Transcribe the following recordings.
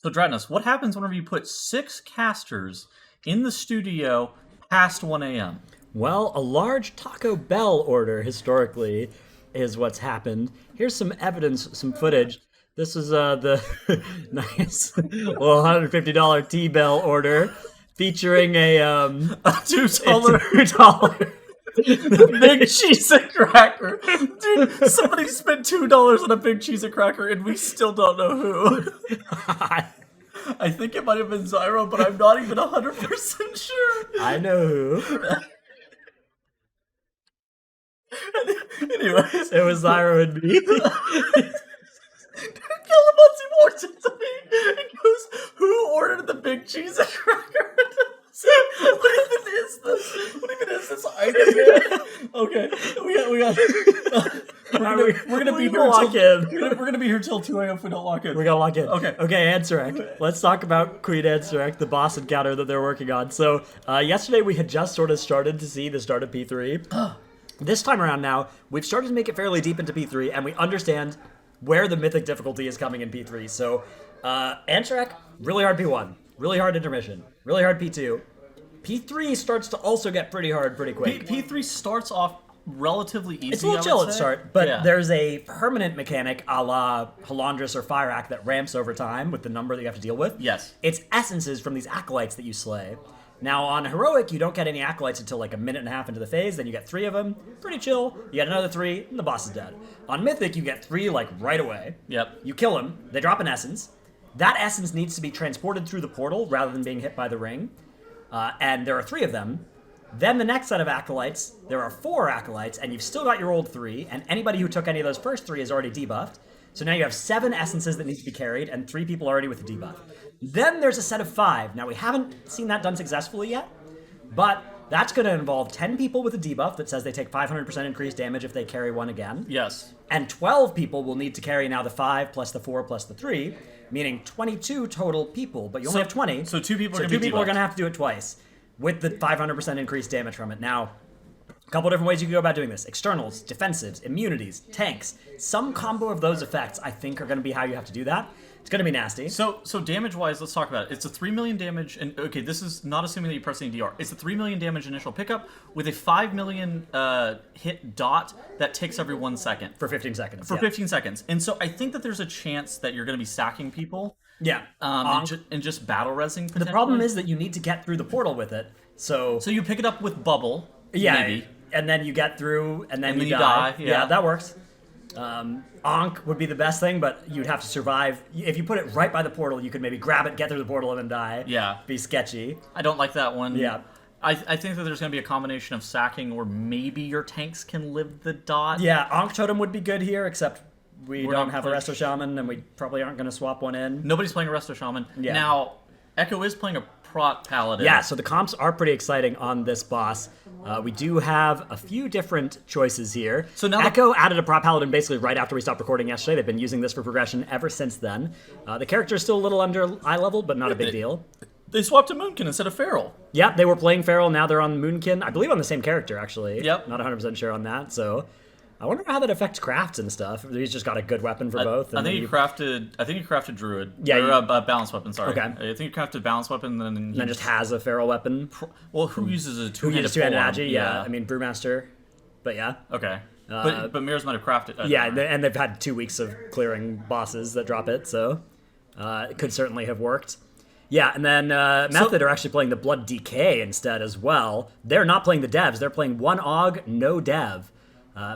So, Dratnos, what happens whenever you put 6 casters in the studio past 1 a.m.? Well, a large Taco Bell order historically is what's happened. Here's some evidence, some footage. This is the nice well $150 T-Bell order featuring a $2 $2 big cheese and cracker. Dude, somebody spent $2 on a big cheese and cracker, and we still don't know who. I think it might have been Zyro, but I'm not even 100% sure. I know who. Anyways, It was Zyro and me. Calamansi walks into me and goes, "Who ordered the big cheese and cracker?" What even is this? What even is this item? Okay, we got. We're gonna be here lock till in. we're gonna be here till 2 a.m. if we don't lock in. We're gonna lock in. Okay. Okay, Ansurek. Let's talk about Queen Ansurek, the boss encounter that they're working on. So, yesterday we had just sort of started to see the start of P3. This time around now, we've started to make it fairly deep into P3, and we understand where the mythic difficulty is coming in P3. So, Ansurek, really hard P1, really hard intermission, really hard P2. P3 starts to also get pretty hard pretty quick. P3 starts off relatively easy. It's a little chill at the start, but there's a permanent mechanic a la Halandris or Fireack that ramps over time with the number that you have to deal with. Yes. It's essences from these acolytes that you slay. Now, on Heroic, you don't get any acolytes until like a minute and a half into the phase, then you get 3 of them. Pretty chill. You get another 3, and the boss is dead. On Mythic, you get 3 like right away. Yep. You kill them, they drop an essence. That essence needs to be transported through the portal rather than being hit by the ring. And there are 3 of them. Then the next set of acolytes, there are 4 acolytes, and you've still got your old 3, and anybody who took any of those first 3 is already debuffed. So now you have 7 essences that need to be carried, and 3 people already with a debuff. Then there's a set of 5. Now we haven't seen that done successfully yet, but that's going to involve 10 people with a debuff that says they take 500% increased damage if they carry 1 again. Yes. And 12 people will need to carry now the 5 plus the 4 plus the 3, meaning 22 total people, but you only have 20. So 2 people are going to two be people are debuffed. going to have to do it twice with the 500% increased damage from it. Now, a couple different ways you can go about doing this. Externals, defensives, immunities, tanks. Some combo of those effects, I think, are going to be how you have to do that. It's going to be nasty. So damage-wise, let's talk about it. It's a 3 million damage, and okay, this is not assuming that you press any DR. It's a 3 million damage initial pickup with a 5 million hit dot that ticks every 1 second. For 15 seconds. For 15 seconds. And so I think that there's a chance that you're going to be sacking people. Yeah. And just battle resing. The problem is that you need to get through the portal with it. So you pick it up with bubble. yeah, maybe. and then you get through, and then you die. Yeah, that works. Ankh would be the best thing, but you'd have to survive. If you put it right by the portal, you could maybe grab it, get through the portal, and then die. Yeah. Be sketchy. I don't like that one. Yeah. I think that there's going to be a combination of sacking, or maybe your tanks can live the dot. Yeah, Ankh Totem would be good here, except we We're don't not have a playing- Resto Shaman, and we probably aren't going to swap one in. Nobody's playing a Resto Shaman. Yeah. Now, Echo is playing a Prot Paladin. Yeah, so the comps are pretty exciting on this boss. We do have a few different choices here. So now Echo added a Prot Paladin basically right after we stopped recording yesterday. They've been using this for progression ever since then. The character is still a little under eye level, but not a big deal. They swapped to Moonkin instead of Feral. Yeah, they were playing Feral, now they're on Moonkin. I believe on the same character, actually. Yep. Not 100% sure on that, so... I wonder how that affects crafts and stuff. He's just got a good weapon for both. I think he crafted Druid. Yeah, or a balanced weapon. Sorry. Okay. I think he crafted balanced weapon, and then And then just has a Feral weapon. well, who uses a Who two-handed uses two-handed polearm? agi, yeah. I mean, Brewmaster. But yeah. Okay. But Mirrors might have crafted. Yeah, and they've had 2 weeks of clearing bosses that drop it, so it could certainly have worked. Yeah, and then Method are actually playing the Blood DK instead as well. They're not playing the devs. They're playing 1 AUG, no dev.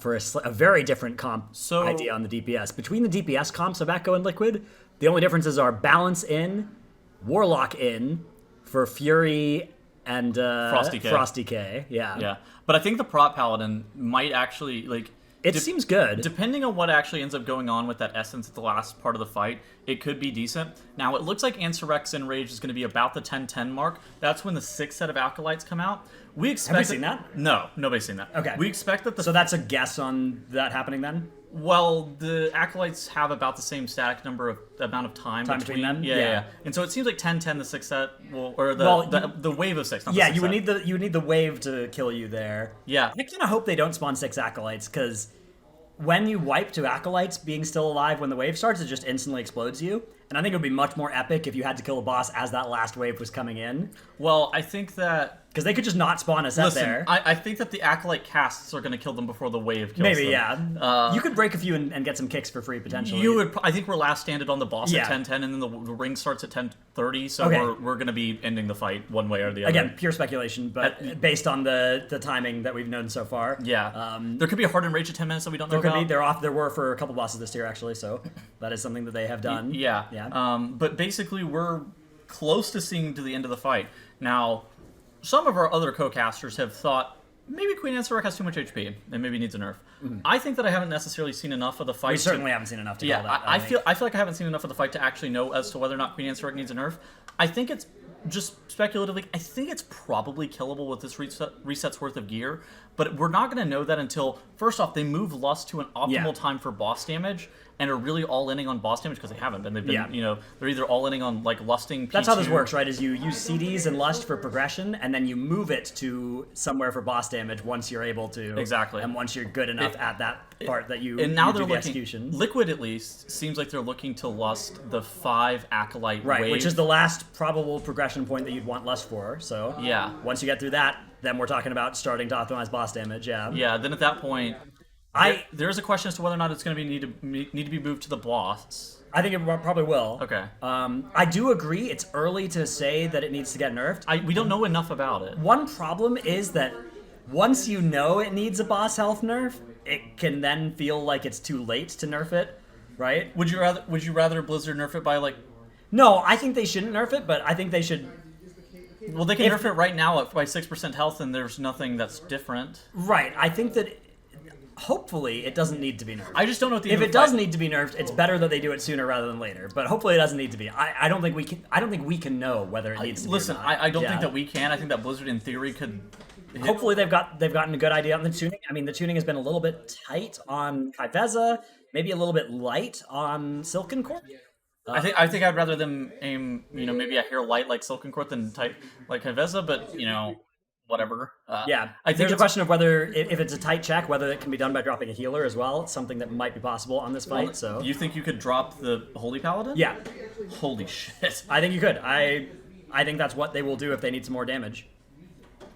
For a very different comp idea on the DPS. Between the DPS comps of Echo and Liquid, the only differences are Balance in, Warlock in, for Fury and Frosty K. Yeah. Yeah, but I think the Prot Paladin might actually It seems good. Depending on what actually ends up going on with that essence at the last part of the fight, it could be decent. Now, it looks like Ansurek's Enrage is going to be about the 10-10 mark. That's when the 6th set of Acolytes come out. We expect Have we seen that? No, nobody's seen that. Okay. We expect that So that's a guess on that happening then? Well, the Acolytes have about the same static amount of time between them? Yeah. And so it seems like 10-10, the 6th set, or the wave of 6. Not Yeah, the you would set. need the wave to kill you there. Yeah. I kind of hope they don't spawn 6 Acolytes, because when you wipe to Acolytes being still alive when the wave starts, it just instantly explodes you. And I think it would be much more epic if you had to kill a boss as that last wave was coming in. Well, I think that... Because they could just not spawn a set there. I think that the Acolyte casts are going to kill them before the wave kills them. Yeah. You could break a few and get some kicks for free, potentially. You would. I think we're last standed on the boss at 10:10, and then the ring starts at 10:30, so we're going to be ending the fight one way or the other. Again, pure speculation, but based on the timing that we've known so far. Yeah. There could be a Hardened Rage at 10 minutes that we don't know about. There were for a couple bosses this year, actually, so that is something that they have done. Yeah. But basically, we're close to seeing to the end of the fight. Now... Some of our other co-casters have thought maybe Queen Ansurek has too much HP and maybe needs a nerf. I think that I haven't necessarily seen enough of the fight. We certainly haven't seen enough to call that. I feel like I haven't seen enough of the fight to actually know as to whether or not Queen Ansurek needs a nerf. I think it's just speculatively. I think it's probably killable with this reset's worth of gear, but we're not going to know that until first off they move Lust to an optimal time for boss damage. And are really all-inning on boss damage because they haven't been. They've been, they're either all-inning on like lusting. P2. That's how this works, right? Is you use CDs and lust for progression, and then you move it to somewhere for boss damage once you're able to. Exactly. And once you're good enough at that part that you. And now they're do the looking. Execution. Liquid at least seems like they're looking to lust the 5 Acolyte wave. Which is the last probable progression point that you'd want lust for. So once you get through that, then we're talking about starting to optimize boss damage. Yeah. Yeah. Then at that point. There is a question as to whether or not it's going to need to be moved to the boss. I think it probably will. Okay. I do agree. It's early to say that it needs to get nerfed. We don't know enough about it. One problem is that once you know it needs a boss health nerf, it can then feel like it's too late to nerf it, right? Would you rather Blizzard nerf it by like? No, I think they shouldn't nerf it, but I think they should. Well, they can nerf it right now by 6% health, and there's nothing that's different. Right. I think that. Hopefully, it doesn't need to be nerfed. I just don't know if it does need to be nerfed. It's better that they do it sooner rather than later. But hopefully, it doesn't need to be. I don't think we can. I don't think we can know whether it needs to be. Listen, I don't think that we can. I think that Blizzard, in theory, could. Hopefully, they've gotten a good idea on the tuning. I mean, the tuning has been a little bit tight on Kaiveza, maybe a little bit light on Silken Court. I think I'd rather them aim, maybe a hair light like Silken Court than tight like Kaiveza, but whatever. I think there's a question of whether, if it's a tight check, whether it can be done by dropping a healer as well. It's something that might be possible on this fight. So you think you could drop the Holy Paladin? Yeah. Holy shit. I think you could. I think that's what they will do if they need some more damage.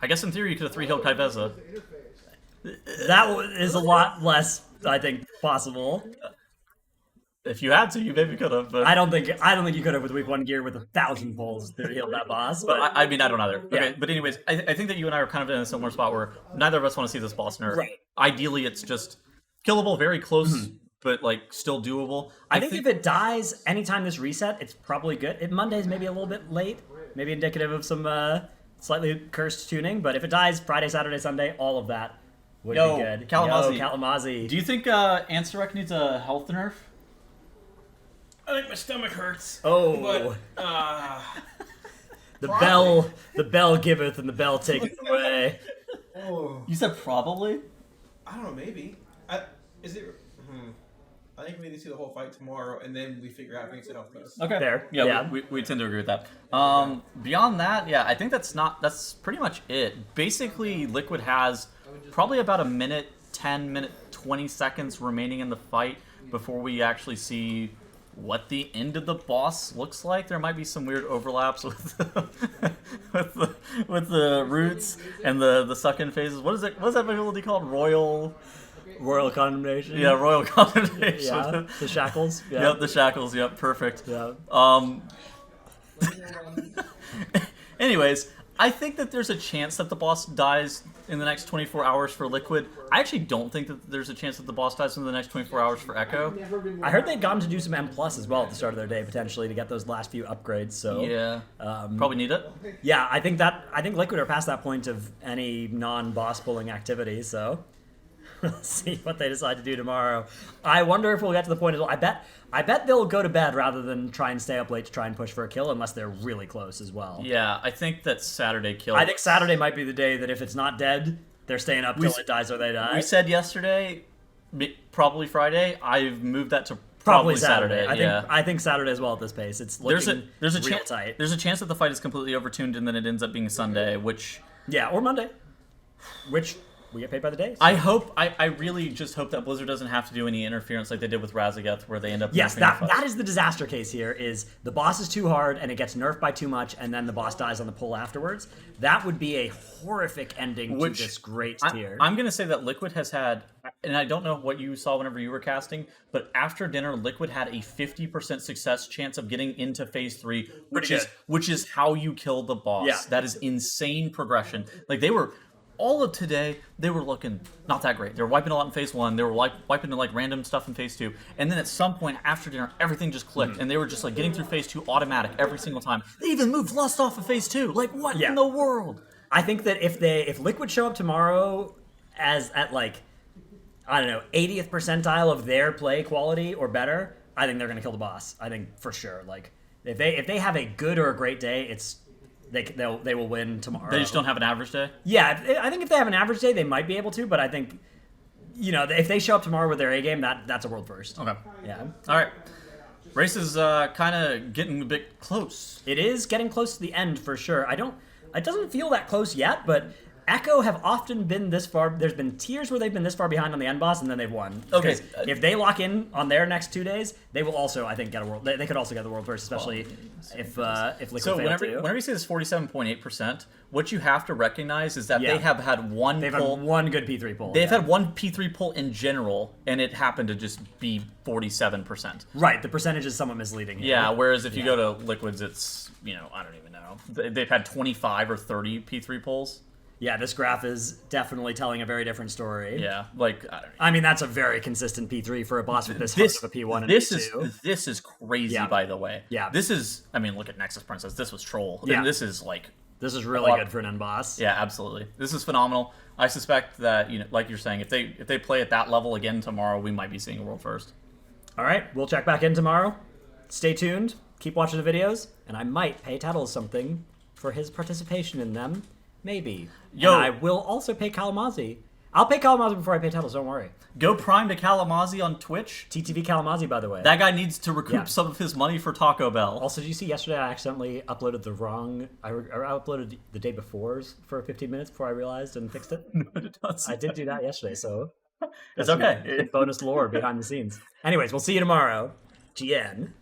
I guess in theory you could have 3-healed Kaiveza. That is a lot less, I think, possible. If you had to, you maybe could have. But I don't think you could have with week 1 gear with 1,000 pulls to heal that boss. But I mean, I don't either. Yeah. Okay, but anyways, I think that you and I are kind of in a similar spot where neither of us want to see this boss nerf. Right. Ideally, it's just killable, very close, but like still doable. I think if it dies anytime this reset, it's probably good. Monday's maybe a little bit late, maybe indicative of some slightly cursed tuning. But if it dies Friday, Saturday, Sunday, all of that would be good. Kalamazoo. Do you think Ansurek needs a health nerf? I think my stomach hurts. Oh. But, the bell giveth and the bell taketh away. Oh. You said probably? I don't know, maybe. Is it... I think we need to see the whole fight tomorrow, and then we figure out if we can sit off this. Okay. Fair. Yeah. We tend to agree with that. Beyond that, I think that's pretty much it. Basically, Liquid has probably about a minute, 20 seconds remaining in the fight before we actually see what the end of the boss looks like. There might be some weird overlaps with with the roots and the suck-in phases. What is that ability called? Royal Condemnation. Yeah, Royal Condemnation. Yeah, the shackles. Yeah. Yep, the shackles. Yep, perfect. Yeah. Anyways, I think that there's a chance that the boss dies in the next 24 hours for Liquid. I actually don't think that there's a chance that the boss dies in the next 24 hours for Echo. I heard they'd gotten to do some M+ as well at the start of their day, potentially, to get those last few upgrades. So yeah, probably need it. Yeah, I think Liquid are past that point of any non-boss pulling activity, so we'll see what they decide to do tomorrow. I wonder if we'll get to the point as well. I bet they'll go to bed rather than try and stay up late to try and push for a kill unless they're really close as well. Yeah, I think that Saturday kill. I think Saturday might be the day that if it's not dead, they're staying up till it dies or they die. We said yesterday, probably Friday. I've moved that to probably Saturday. I think Saturday as well at this pace. It's looking there's a real tight. There's a chance that the fight is completely overtuned and then it ends up being Sunday, which... Yeah, or Monday. Which we get paid by the day. So. I really just hope that Blizzard doesn't have to do any interference like they did with Razageth, where they end up. Yes, that is the disaster case here. Is the boss is too hard and it gets nerfed by too much, and then the boss dies on the pull afterwards. That would be a horrific ending to this great tier. I'm gonna say that Liquid has had, and I don't know what you saw whenever you were casting, but after dinner, Liquid had a 50% success chance of getting into phase 3, which is how you kill the boss. Yeah. That is insane progression. Like they were. All of today, they were looking not that great. They were wiping a lot in phase 1. They were wiping like random stuff in phase 2. And then at some point after dinner, everything just clicked. And they were just like getting through phase 2 automatic every single time. They even moved Lust off of phase 2. Like what in the world? I think that if Liquid show up tomorrow as at like, I don't know, 80th percentile of their play quality or better, I think they're going to kill the boss. I think for sure. Like if they have a good or a great day, they will win tomorrow. They just don't have an average day? Yeah, I think if they have an average day, they might be able to, but I think, if they show up tomorrow with their A game, that's a world first. Okay. Yeah. All right. Race is kind of getting a bit close. It is getting close to the end for sure. It doesn't feel that close yet, but Echo have often been this far. There's been tiers where they've been this far behind on the end boss, and then they've won. Okay. If they lock in on their next 2 days, they will also, I think, get a world. They could also get the world first, especially if Liquid So fail too. whenever you say this 47.8%, what you have to recognize is that they have had one They've pull. had one good P3 pull. They've had one P3 pull in general, and it happened to just be 47%. Right, the percentage is somewhat misleading here. Yeah, whereas if you go to Liquids, it's, I don't even know. They've had 25 or 30 P3 pulls. Yeah, this graph is definitely telling a very different story. Yeah, like, I don't know. I mean, that's a very consistent P3 for a boss with this hard of a P1 and P2. This is crazy, by the way. Yeah. This is, look at Nexus Princess. This was Troll. Yeah. And this is, like... This is really good for an end boss. Yeah, absolutely. This is phenomenal. I suspect that, like you're saying, if they play at that level again tomorrow, we might be seeing a world first. All right, we'll check back in tomorrow. Stay tuned. Keep watching the videos, and I might pay Tettles something for his participation in them. Maybe. Yo. And I will also pay Kalamazi. I'll pay Kalamazi before I pay Tettles, don't worry. Go Prime to Kalamazi on Twitch. TTV Kalamazi, by the way. That guy needs to recoup some of his money for Taco Bell. Also, did you see yesterday I accidentally uploaded the wrong... I uploaded the day before's for 15 minutes before I realized and fixed it? No, I did not see I did do that yesterday, so... It's okay. Bonus lore behind the scenes. Anyways, we'll see you tomorrow. GN.